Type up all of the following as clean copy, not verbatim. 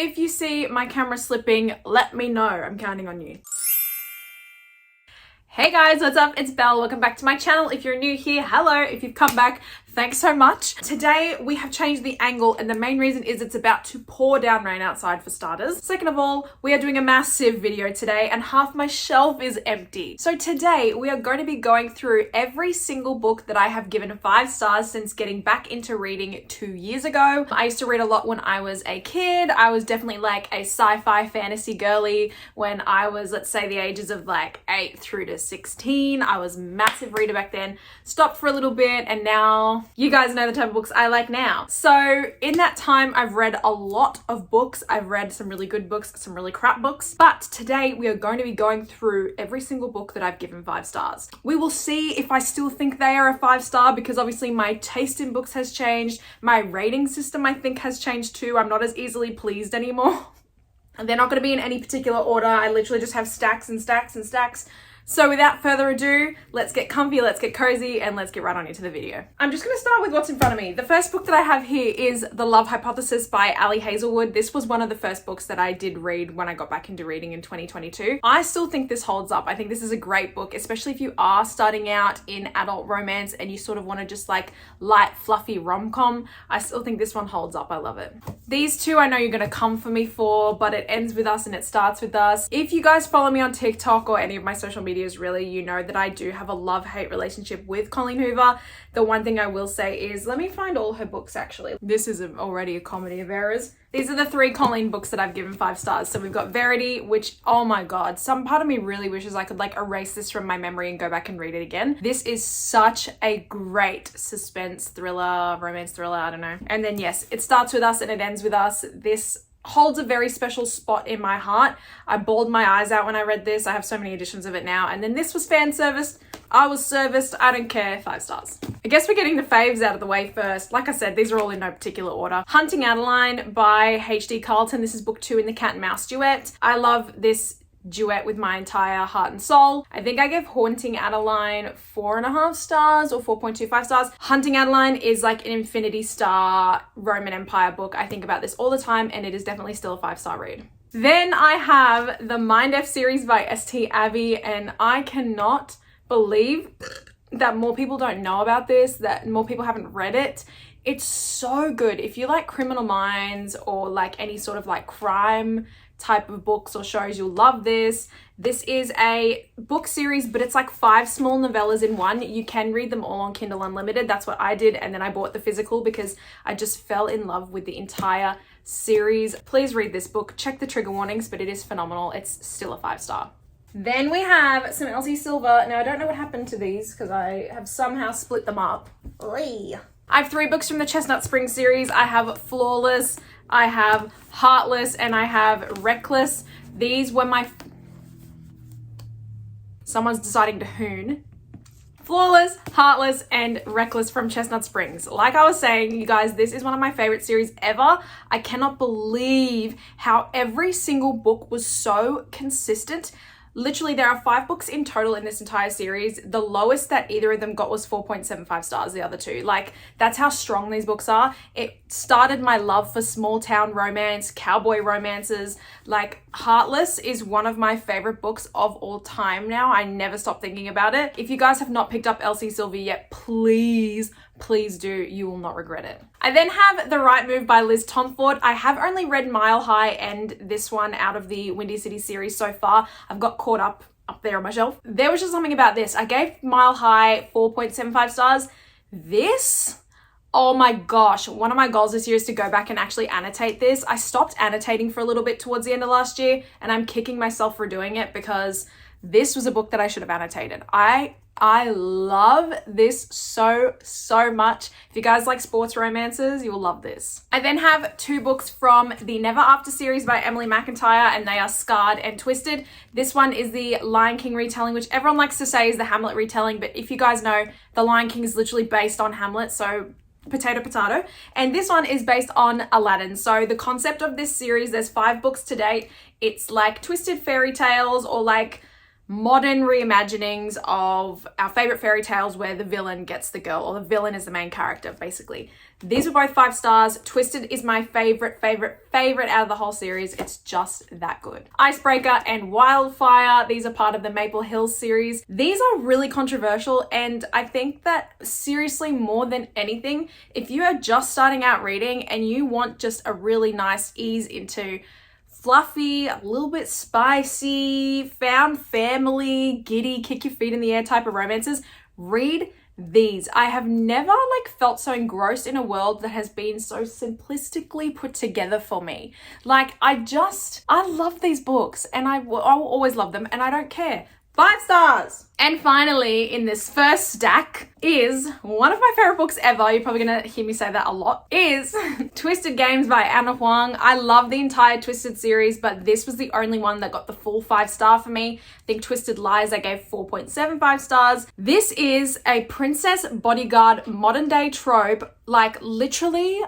if you see my camera slipping, let me know. I'm counting on you. Hey guys, what's up? It's Belle. Welcome back to my channel. If you're new here, hello. If you've come back, thanks so much. Today we have changed the angle, and the main reason is it's about to pour down rain outside for starters. Second of all, we are doing a massive video today and half my shelf is empty. So today we are going to be going through every single book that I have given 5 stars since getting back into reading 2 years ago. I used to read a lot when I was a kid. I was definitely like a sci-fi fantasy girly when I was, let's say, the ages of like 8 through to 16. I was a massive reader back then, stopped for a little bit, and now you guys know the type of books I like now. So in that time, I've read a lot of books. I've read some really good books, some really crap books, but today we are going to be going through every single book that I've given 5 stars. We will see if I still think they are a 5-star, because obviously my taste in books has changed. My rating system, I think, has changed too. I'm not as easily pleased anymore. And they're not going to be in any particular order. I literally just have stacks and stacks and stacks. So without further ado, let's get comfy, let's get cozy, and let's get right on into the video. I'm just going to start with what's in front of me. The first book that I have here is The Love Hypothesis by Ali Hazelwood. This was one of the first books that I did read when I got back into reading in 2022. I still think this holds up. I think this is a great book, especially if you are starting out in adult romance and you sort of want to just like light, fluffy rom-com. I still think this one holds up. I love it. These two I know you're going to come for me for, but it ends with us and it starts with us. If you guys follow me on TikTok or any of my social media, really, you know that I do have a love-hate relationship with Colleen Hoover. The one thing I will say is, let me find all her books actually. This is already a comedy of errors. These are the 3 Colleen books that I've given 5 stars. So we've got Verity, which, oh my God, some part of me really wishes I could like erase this from my memory and go back and read it again. This is such a great suspense thriller, romance thriller, I don't know. And then yes, it starts with us and it ends with us. This holds a very special spot in my heart. I bawled my eyes out when I read this. I have so many editions of it now. And then this was fan serviced. I was serviced. I don't care. 5 stars. I guess we're getting the faves out of the way first. Like I said, these are all in no particular order. Hunting Adeline by H.D. Carlton. This is book 2 in the Cat and Mouse duet. I love this duet with my entire heart and soul. I think I gave Haunting Adeline 4.5 stars or 4.25 stars. Hunting Adeline is like an Infinity Star Roman Empire book. I think about this all the time and it is definitely still a 5-star read. Then I have the Mind F series by S.T. Abbey, and I cannot believe that more people don't know about this, that more people haven't read it. It's so good. If you like Criminal Minds or like any sort of like crime type of books or shows, you'll love this. This is a book series, but it's like 5 small novellas in one. You can read them all on Kindle Unlimited. That's what I did. And then I bought the physical because I just fell in love with the entire series. Please read this book. Check the trigger warnings, but it is phenomenal. It's still a 5-star. Then we have some Elsie Silver. Now I don't know what happened to these because I have somehow split them up. Oy. I have 3 books from the Chestnut Springs series. I have Flawless, I have Heartless, and I have Reckless. These were my... Someone's deciding to hoon. Flawless, Heartless, and Reckless from Chestnut Springs. Like I was saying, you guys, this is one of my favorite series ever. I cannot believe how every single book was so consistent. Literally, there are 5 books in total in this entire series. The lowest that either of them got was 4.75 stars, the other 2. Like, that's how strong these books are. It started my love for small town romance, cowboy romances. Like, Heartless is one of my favorite books of all time now. I never stop thinking about it. If you guys have not picked up Elsie Silver yet, please do. You will not regret it. I then have The Right Move by Liz Tomford. I have only read Mile High and this one out of the Windy City series so far. I've got caught up there on my shelf. There was just something about this. I gave Mile High 4.75 stars. This, oh my gosh, one of my goals this year is to go back and actually annotate this. I stopped annotating for a little bit towards the end of last year and I'm kicking myself for doing it because this was a book that I should have annotated. I love this so much. If you guys like sports romances, you will love this. I then have 2 books from the Never After series by Emily McIntyre, and they are Scarred and Twisted. This one is the Lion King retelling, which everyone likes to say is the Hamlet retelling, but if you guys know, the Lion King is literally based on Hamlet, so potato potato. And this one is based on Aladdin. So the concept of this series, there's 5 books to date. It's like twisted fairy tales or like modern reimaginings of our favorite fairy tales where the villain gets the girl, or the villain is the main character, basically. These were both 5 stars. Twisted is my favorite out of the whole series. It's just that good. Icebreaker and Wildfire, these are part of the Maple Hills series. These are really controversial, and I think that seriously, more than anything, if you are just starting out reading and you want just a really nice ease into fluffy, a little bit spicy, found family, giddy, kick your feet in the air type of romances, read these. I have never felt so engrossed in a world that has been so simplistically put together for me. I love these books, and I will always love them, and I don't care. 5 stars. And finally, in this first stack is one of my favorite books ever. You're probably gonna hear me say that a lot. Is Twisted Games by Anna Huang. I love the entire Twisted series, but this was the only one that got the full 5 star for me. I think Twisted Lies I gave 4.75 stars. This is a princess bodyguard modern day trope. Literally,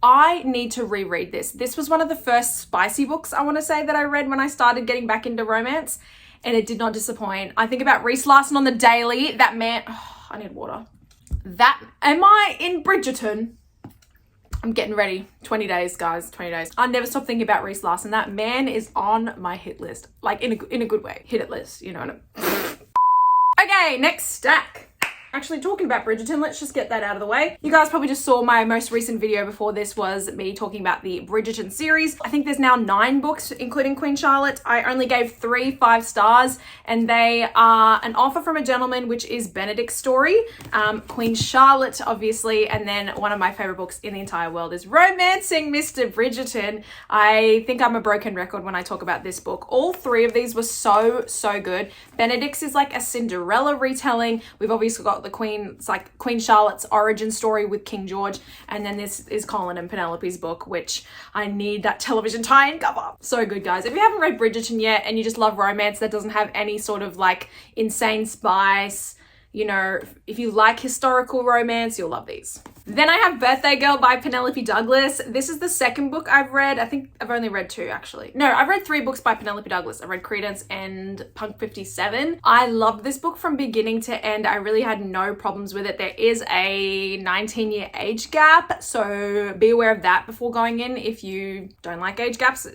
I need to reread this. This was one of the first spicy books I want to say that I read when I started getting back into romance, and it did not disappoint. I think about Reese Larson on the daily. That man, I need water. Am I in Bridgerton? I'm getting ready. 20 days, guys, 20 days. I never stop thinking about Reese Larson. That man is on my hit list. In a good way. Hit it list, you know what I mean? Okay, next stack. Actually, talking about Bridgerton, let's just get that out of the way. You guys probably just saw my most recent video before this was me talking about the Bridgerton series. I think there's now 9 books, including Queen Charlotte. I only gave 3 5 stars, and they are An Offer from a Gentleman, which is Benedict's story, Queen Charlotte, obviously, and then one of my favorite books in the entire world is Romancing Mr. Bridgerton. I think I'm a broken record when I talk about this book. All 3 of these were so good. Benedict's is like a Cinderella retelling. We've obviously got the Queen, it's like Queen Charlotte's origin story with King George, and then this is Colin and Penelope's book, which I need that television tie-in cover. So good, guys. If you haven't read Bridgerton yet and you just love romance that doesn't have any sort of insane spice, you know, if you like historical romance, you'll love these. Then I have Birthday Girl by Penelope Douglas. This is the second book I've read. I think I've only read 2, actually. No, I've read 3 books by Penelope Douglas. I read Credence and Punk 57. I loved this book from beginning to end. I really had no problems with it. There is a 19-year age gap, so be aware of that before going in if you don't like age gaps.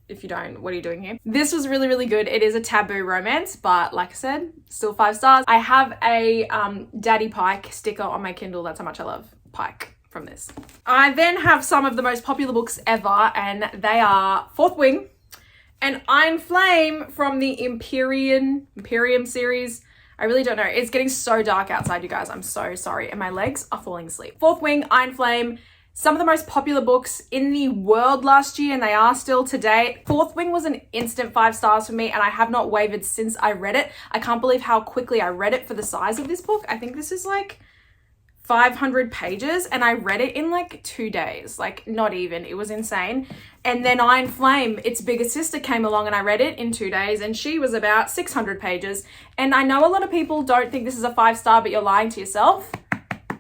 If you don't, what are you doing here? This was really good. It is a taboo romance, but like I said, still 5 stars. I have a Daddy Pike sticker on my Kindle. That's how much I love Pike from this. I then have some of the most popular books ever, and they are Fourth Wing and Iron Flame from the Imperium series. I really don't know. It's getting so dark outside, you guys. I'm so sorry, and my legs are falling asleep. Fourth Wing, Iron Flame, some of the most popular books in the world last year, and they are still today. Fourth Wing was an instant 5 stars for me, and I have not wavered since I read it. I can't believe how quickly I read it for the size of this book. I think this is 500 pages, and I read it in 2 days. Not even. It was insane. And then Iron Flame, its bigger sister, came along and I read it in 2 days, and she was about 600 pages. And I know a lot of people don't think this is a 5 star, but you're lying to yourself.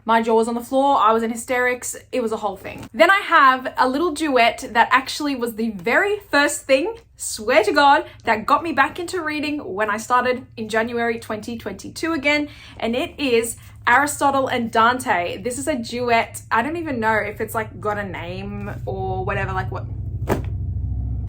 My jaw was on the floor. I was in hysterics. It was a whole thing. Then I have a little duet that actually was the very first thing, swear to God, that got me back into reading when I started in January 2022 again. And it is Aristotle and Dante. This is a duet. I don't even know if it's got a name or whatever, what.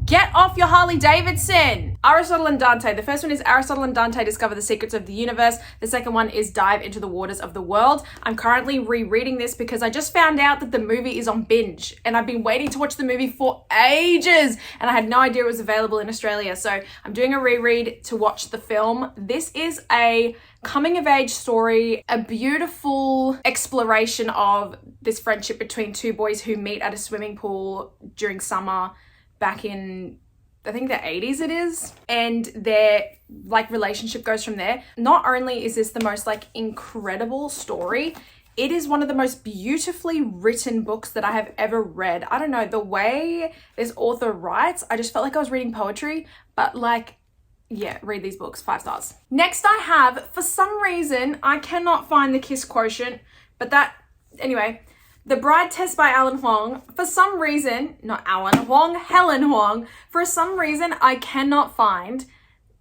Get off your Harley Davidson! Aristotle and Dante. The first one is Aristotle and Dante discover the secrets of the universe. The second one is dive into the waters of the world. I'm currently rereading this because I just found out that the movie is on binge, and I've been waiting to watch the movie for ages, and I had no idea it was available in Australia. So I'm doing a reread to watch the film. This is a coming of age story, a beautiful exploration of this friendship between 2 boys who meet at a swimming pool during summer back in, I think the 80s it is, and their relationship goes from there. Not only is this the most incredible story, it is one of the most beautifully written books that I have ever read. I don't know, the way this author writes, I just felt like I was reading poetry, but yeah, read these books, 5 stars. Next I have, for some reason, I cannot find The Kiss Quotient, but anyway, The Bride Test by Alan Huang. For some reason, not Alan Huang, Helen Huang. For some reason, I cannot find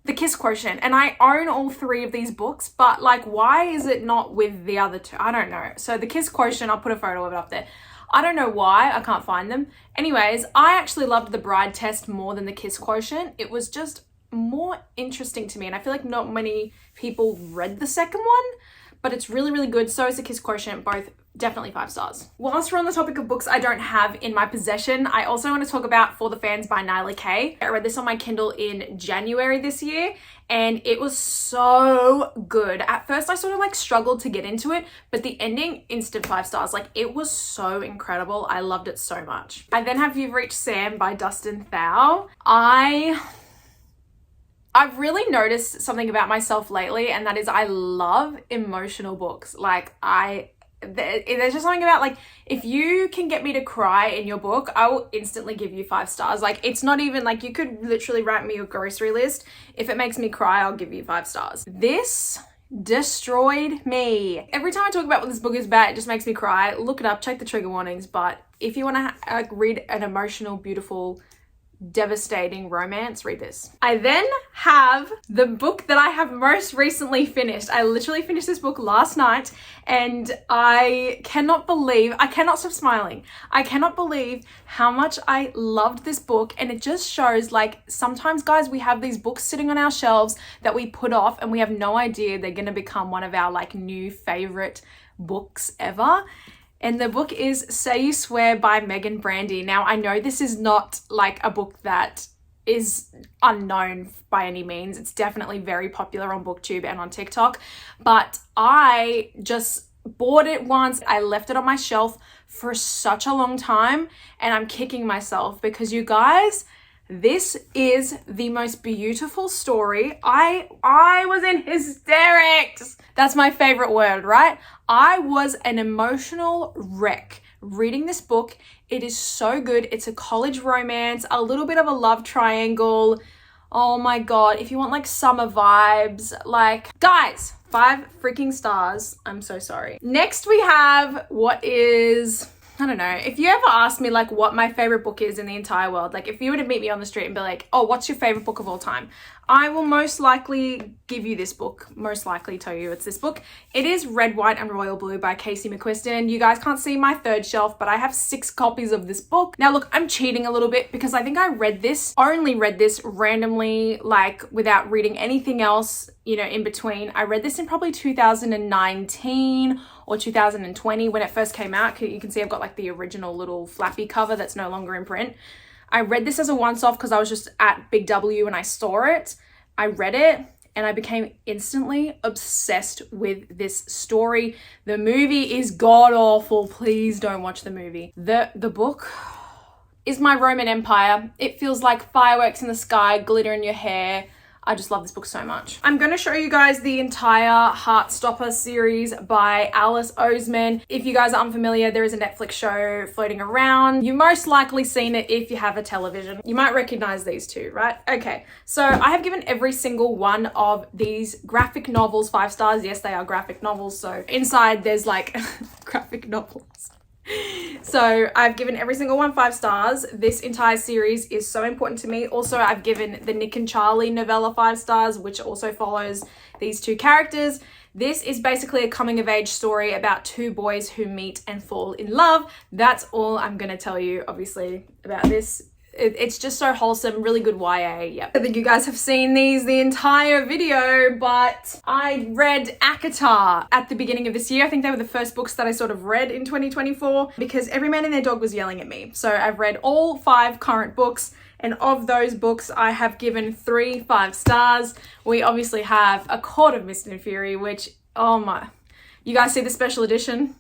The Kiss Quotient, and I own all 3 of these books, but like, why is it not with the other 2? I don't know. So The Kiss Quotient, I'll put a photo of it up there. I don't know why, I can't find them. Anyways, I actually loved The Bride Test more than The Kiss Quotient. It was just more interesting to me, and I feel like not many people read the second one, but it's really, really good. So is The Kiss Quotient, both definitely 5 stars. Whilst we're on the topic of books I don't have in my possession, I also want to talk about For the Fans by Nyla Kay. I read this on my Kindle in January this year, and it was so good. At first I sort of like struggled to get into it, but the ending, instant 5 stars. Like, it was so incredible. I loved it so much. I then have You've Reached Sam by Dustin Thau. I've really noticed something about myself lately, and that is I love emotional books. Like, there's just something about, like, if you can get me to cry in your book, I will instantly give you 5 stars. Like, it's not even like, you could literally write me a grocery list. If it makes me cry, I'll give you 5 stars. This destroyed me. Every time I talk about what this book is about, it just makes me cry. Look it up, check the trigger warnings. But if you want to read an emotional, beautiful, devastating romance, read this. I then have the book that I have most recently finished. I literally finished this book last night, and I cannot stop smiling. I cannot believe how much I loved this book, and it just shows, like, sometimes, guys, we have these books sitting on our shelves that we put off, and we have no idea they're gonna become one of our, like, new favorite books ever. And the book is Say You Swear by Megan Brandy. Now, I know this is not like a book that is unknown by any means. It's definitely very popular on BookTube and on TikTok, but I just bought it once. I left it on my shelf for such a long time, and I'm kicking myself because, you guys, this is the most beautiful story. I was in hysterics. That's my favorite word, right? I was an emotional wreck reading this book. It is so good. It's a college romance, a little bit of a love triangle. Oh my God. If you want like summer vibes, like, guys, 5 freaking stars. I'm so sorry. Next we have what is, I don't know, if you ever ask me like what my favorite book is in the entire world, like if you were to meet me on the street and be like, oh, what's your favorite book of all time? I will most likely give you this book, most likely tell you it's this book. It is Red, White and Royal Blue by Casey McQuiston. You guys can't see my 3rd shelf, but I have 6 copies of this book. Now look, I'm cheating a little bit because I think I only read this randomly, like without reading anything else, you know, in between. I read this in probably 2019 or 2020 when it first came out. You can see I've got like the original little flappy cover that's no longer in print. I read this as a once-off because I was just at Big W and I saw it. I read it and I became instantly obsessed with this story. The movie is god-awful. Please don't watch the movie. The book is my Roman Empire. It feels like fireworks in the sky, glitter in your hair. I just love this book so much. I'm going to show you guys the entire Heartstopper series by Alice Oseman. If you guys are unfamiliar, there is a Netflix show floating around. You've most likely seen it if you have a television. You might recognize these two, right? Okay, so I have given every single one of these graphic novels 5 stars. Yes, they are graphic novels, so inside there's like graphic novels. So I've given every single one 5 stars. This entire series is so important to me. Also, I've given the Nick and Charlie novella 5 stars, which also follows these 2 characters. This is basically a coming of age story about 2 boys who meet and fall in love. That's all I'm going to tell you, obviously, about this. It's just so wholesome, really good YA. Yep. I think you guys have seen the entire video, but I read ACOTAR at the beginning of this year. I think they were the first books that I sort of read in 2024 because Every Man and Their Dog was yelling at me. So I've read all 5 current books, and of those books, I have given 3 5 stars. We obviously have A Court of Mist and Fury, which, oh my, you guys see the special edition?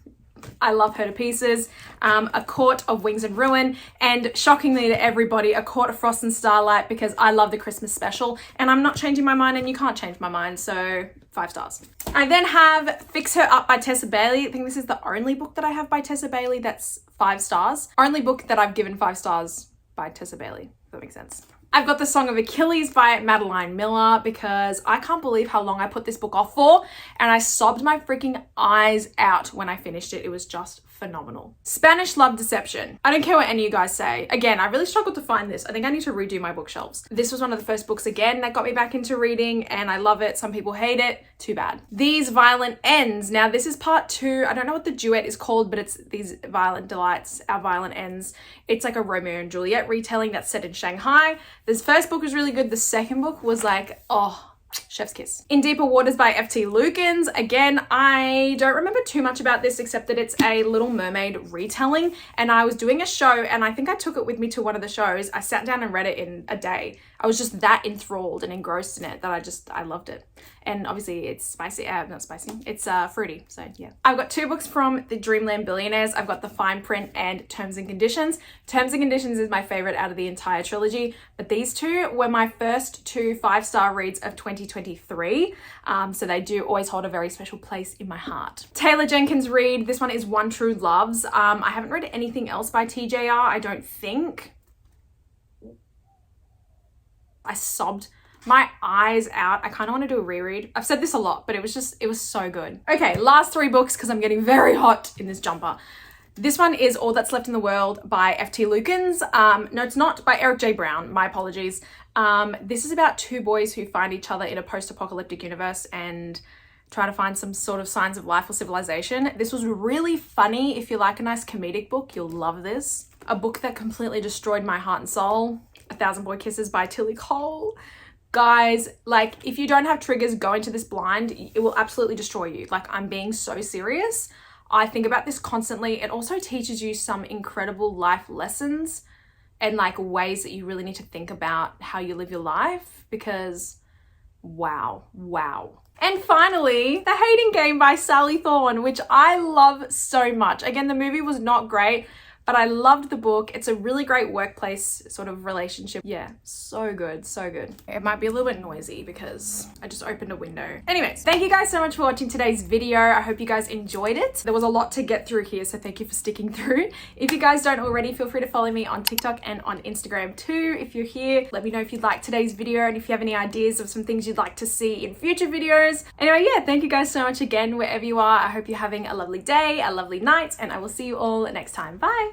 I love her to pieces. A Court of Wings and Ruin, and shockingly to everybody, A Court of Frost and Starlight, because I love the Christmas special and I'm not changing my mind and you can't change my mind, so 5 stars. I then have Fix Her Up by Tessa Bailey. I think this is the only book that I have by Tessa Bailey that's 5 stars. Only book that I've given 5 stars by Tessa Bailey. If that makes sense. I've got The Song of Achilles by Madeline Miller because I can't believe how long I put this book off for, and I sobbed my freaking eyes out when I finished it. It was just phenomenal. Spanish Love Deception. I don't care what any of you guys say. Again, I really struggled to find this. I think I need to redo my bookshelves. This was one of the first books again that got me back into reading, and I love it. Some people hate it. Too bad. These Violent Ends. Now this is part 2. I don't know what the duet is called, but it's These Violent Delights, Our Violent Ends. It's like a Romeo and Juliet retelling that's set in Shanghai. This first book was really good. The second book was like, oh, chef's kiss. In Deeper Waters by F.T. Lukens. Again, I don't remember too much about this except that it's a Little Mermaid retelling, and I was doing a show and I think I took it with me to one of the shows. I sat down and read it in a day. I was just that enthralled and engrossed in it that I loved it. And obviously it's spicy, not spicy, it's fruity, so yeah. I've got 2 books from the Dreamland Billionaires. I've got The Fine Print and Terms and Conditions. Terms and Conditions is my favorite out of the entire trilogy, but these 2 were my first 2 5-star reads of 2023, so they do always hold a very special place in my heart. Taylor Jenkins Reid, this one is One True Loves. I haven't read anything else by TJR, I don't think. I sobbed my eyes out. I kind of want to do a reread. I've said this a lot, but it was so good. Okay, last 3 books because I'm getting very hot in this jumper. This one is All That's Left in the World by F.T. Lukens. No, it's not, by Eric J. Brown. My apologies. This is about 2 boys who find each other in a post-apocalyptic universe and try to find some sort of signs of life or civilization. This was really funny. If you like a nice comedic book, you'll love this. A book that completely destroyed my heart and soul. 1,000 Boy Kisses by Tilly Cole. Guys, like, if you don't have triggers, go into this blind. It will absolutely destroy you. Like, I'm being so serious. I think about this constantly. It also teaches you some incredible life lessons and like ways that you really need to think about how you live your life, because wow. And finally, The Hating Game by Sally Thorne, which I love so much. Again, the movie was not great, but I loved the book. It's a really great workplace sort of relationship. Yeah, so good, so good. It might be a little bit noisy because I just opened a window. Anyways, thank you guys so much for watching today's video. I hope you guys enjoyed it. There was a lot to get through here, so thank you for sticking through. If you guys don't already, feel free to follow me on TikTok and on Instagram too. If you're here, let me know if you'd like today's video and if you have any ideas of some things you'd like to see in future videos. Anyway, yeah, thank you guys so much again, wherever you are. I hope you're having a lovely day, a lovely night, and I will see you all next time. Bye.